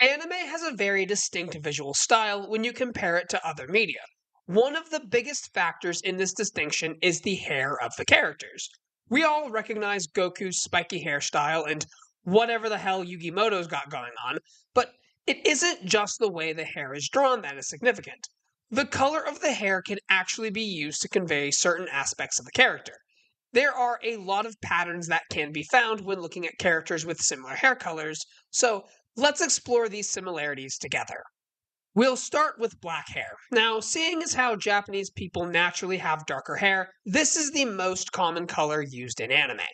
Anime has a very distinct visual style when you compare it to other media. One of the biggest factors in this distinction is the hair of the characters. We all recognize Goku's spiky hairstyle and whatever the hell Yugimoto's got going on, but it isn't just the way the hair is drawn that is significant. The color of the hair can actually be used to convey certain aspects of the character. There are a lot of patterns that can be found when looking at characters with similar hair colors, so let's explore these similarities together. We'll start with black hair. Now, seeing as how Japanese people naturally have darker hair, this is the most common color used in anime.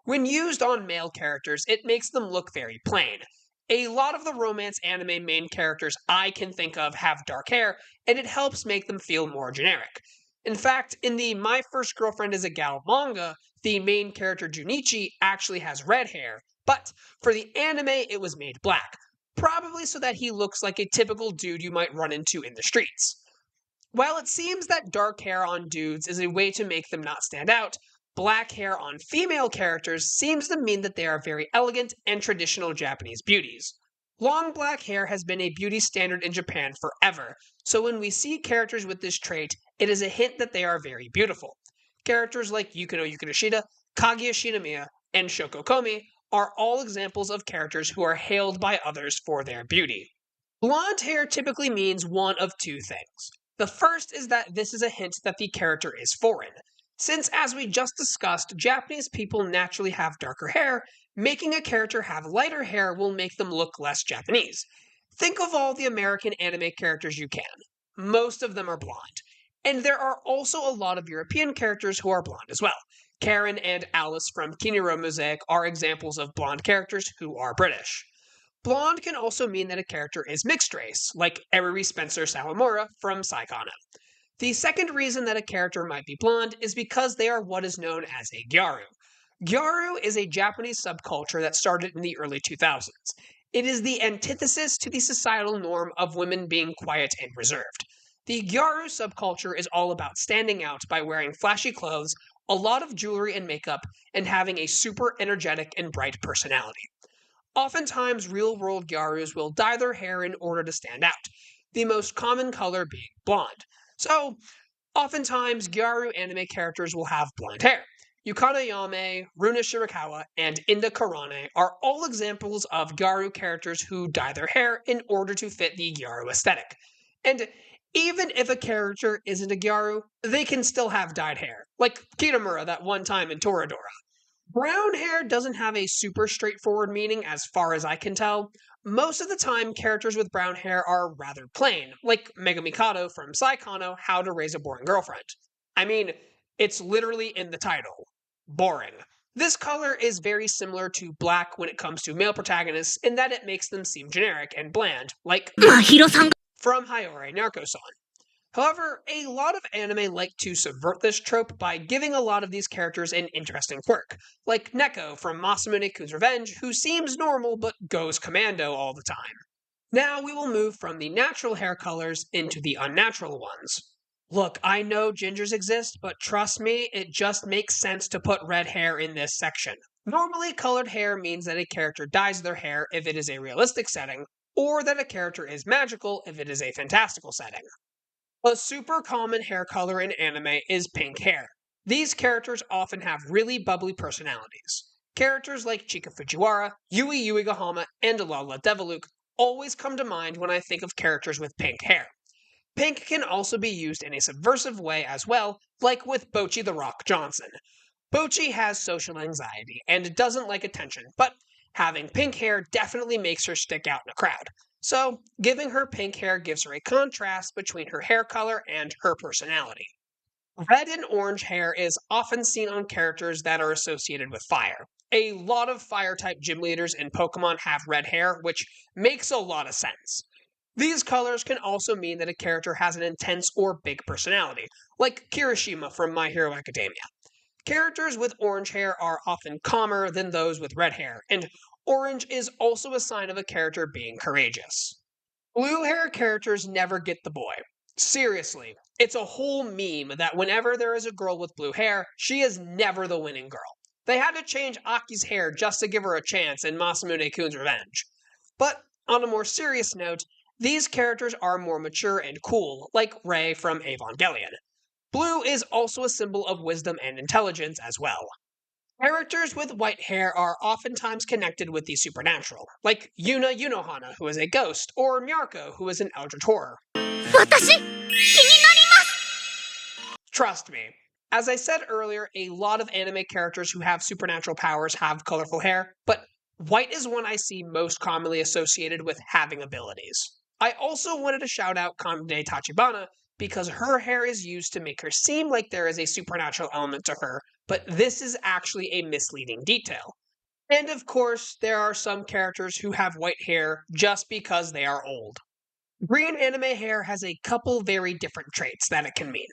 When used on male characters, it makes them look very plain. A lot of the romance anime main characters I can think of have dark hair, and it helps make them feel more generic. In fact, in the My First Girlfriend is a Gal manga, the main character Junichi actually has red hair, but for the anime it was made black, probably so that he looks like a typical dude you might run into in the streets. While it seems that dark hair on dudes is a way to make them not stand out, black hair on female characters seems to mean that they are very elegant and traditional Japanese beauties. Long black hair has been a beauty standard in Japan forever, so when we see characters with this trait, it is a hint that they are very beautiful. Characters like Yukino Yukinoshita, Kaguya Shinomiya, and Shoko Komi are all examples of characters who are hailed by others for their beauty. Blonde hair typically means one of two things. The first is that this is a hint that the character is foreign. Since, as we just discussed, Japanese people naturally have darker hair, making a character have lighter hair will make them look less Japanese. Think of all the American anime characters you can. Most of them are blonde. And there are also a lot of European characters who are blonde as well. Karen and Alice from Kiniro Mosaic are examples of blonde characters who are British. Blonde can also mean that a character is mixed race, like Eriri Spencer Sawamura from Saikano. The second reason that a character might be blonde is because they are what is known as a gyaru. Gyaru is a Japanese subculture that started in the early 2000s. It is the antithesis to the societal norm of women being quiet and reserved. The Gyaru subculture is all about standing out by wearing flashy clothes, a lot of jewelry and makeup, and having a super energetic and bright personality. Oftentimes, real world Gyarus will dye their hair in order to stand out, the most common color being blonde. So, oftentimes, Gyaru anime characters will have blonde hair. Yukano Yame, Runa Shirakawa, and Inda Karane are all examples of Gyaru characters who dye their hair in order to fit the Gyaru aesthetic. And even if a character isn't a Gyaru, they can still have dyed hair, like Kitamura that one time in Toradora. Brown hair doesn't have a super straightforward meaning as far as I can tell. Most of the time, characters with brown hair are rather plain, like Mega Mikado from Saikano How to Raise a Boring Girlfriend. I mean, it's literally in the title. Boring. This color is very similar to black when it comes to male protagonists in that it makes them seem generic and bland, like from Hayore Narco-san. However, a lot of anime like to subvert this trope by giving a lot of these characters an interesting quirk, like Neko from Masamune Kun's Revenge, who seems normal but goes commando all the time. Now we will move from the natural hair colors into the unnatural ones. Look, I know gingers exist, but trust me, it just makes sense to put red hair in this section. Normally, colored hair means that a character dyes their hair if it is a realistic setting, or that a character is magical if it is a fantastical setting. A super common hair color in anime is pink hair. These characters often have really bubbly personalities. Characters like Chika Fujiwara, Yui Yuigahama, and Alala Deviluk always come to mind when I think of characters with pink hair. Pink can also be used in a subversive way as well, like with Bocchi the Rock Johnson. Bocchi has social anxiety and doesn't like attention, but having pink hair definitely makes her stick out in a crowd. So, giving her pink hair gives her a contrast between her hair color and her personality. Red and orange hair is often seen on characters that are associated with fire. A lot of fire type gym leaders in Pokemon have red hair, which makes a lot of sense. These colors can also mean that a character has an intense or big personality, like Kirishima from My Hero Academia. Characters with orange hair are often calmer than those with red hair, and orange is also a sign of a character being courageous. Blue hair characters never get the boy. Seriously, it's a whole meme that whenever there is a girl with blue hair, she is never the winning girl. They had to change Aki's hair just to give her a chance in Masamune Kun's Revenge. But On a more serious note, these characters are more mature and cool, like Rei from Evangelion. Blue is also a symbol of wisdom and intelligence as well. Characters with white hair are oftentimes connected with the supernatural, like Yuna Unohana, who is a ghost, or Miyako, who is an eldritch horror. 私、気になります。 Trust me. As I said earlier, a lot of anime characters who have supernatural powers have colorful hair, but white is one I see most commonly associated with having abilities. I also wanted to shout out Kamide Tachibana because her hair is used to make her seem like there is a supernatural element to her, but this is actually a misleading detail. And of course, there are some characters who have white hair just because they are old. Green anime hair has a couple very different traits that it can mean.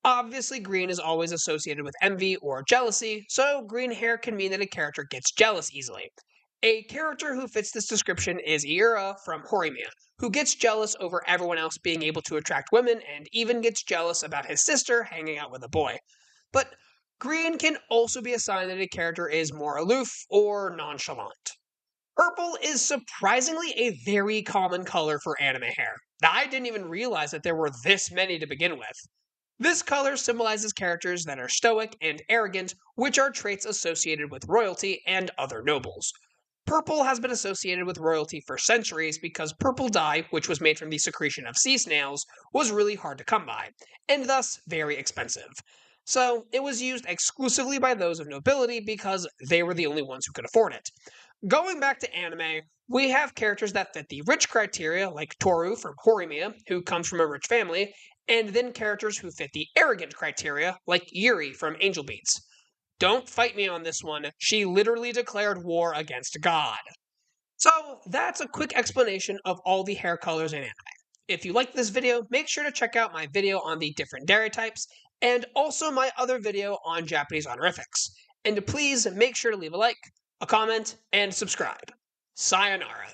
Obviously, green is always associated with envy or jealousy, so green hair can mean that a character gets jealous easily. A character who fits this description is Iura from Horimiya, who gets jealous over everyone else being able to attract women and even gets jealous about his sister hanging out with a boy. But green can also be a sign that a character is more aloof or nonchalant. Purple is surprisingly a very common color for anime hair. I didn't even realize that there were this many to begin with. This color symbolizes characters that are stoic and arrogant, which are traits associated with royalty and other nobles. Purple has been associated with royalty for centuries because purple dye, which was made from the secretion of sea snails, was really hard to come by, and thus very expensive. So it was used exclusively by those of nobility because they were the only ones who could afford it. Going back to anime, we have characters that fit the rich criteria, like Toru from Horimiya, who comes from a rich family, and then characters who fit the arrogant criteria, like Yuri from Angel Beats. Don't fight me on this one, she literally declared war against God. So, that's a quick explanation of all the hair colors in anime. If you liked this video, make sure to check out my video on the different daguerreotypes, and also my other video on Japanese honorifics. And please make sure to leave a like, a comment, and subscribe. Sayonara.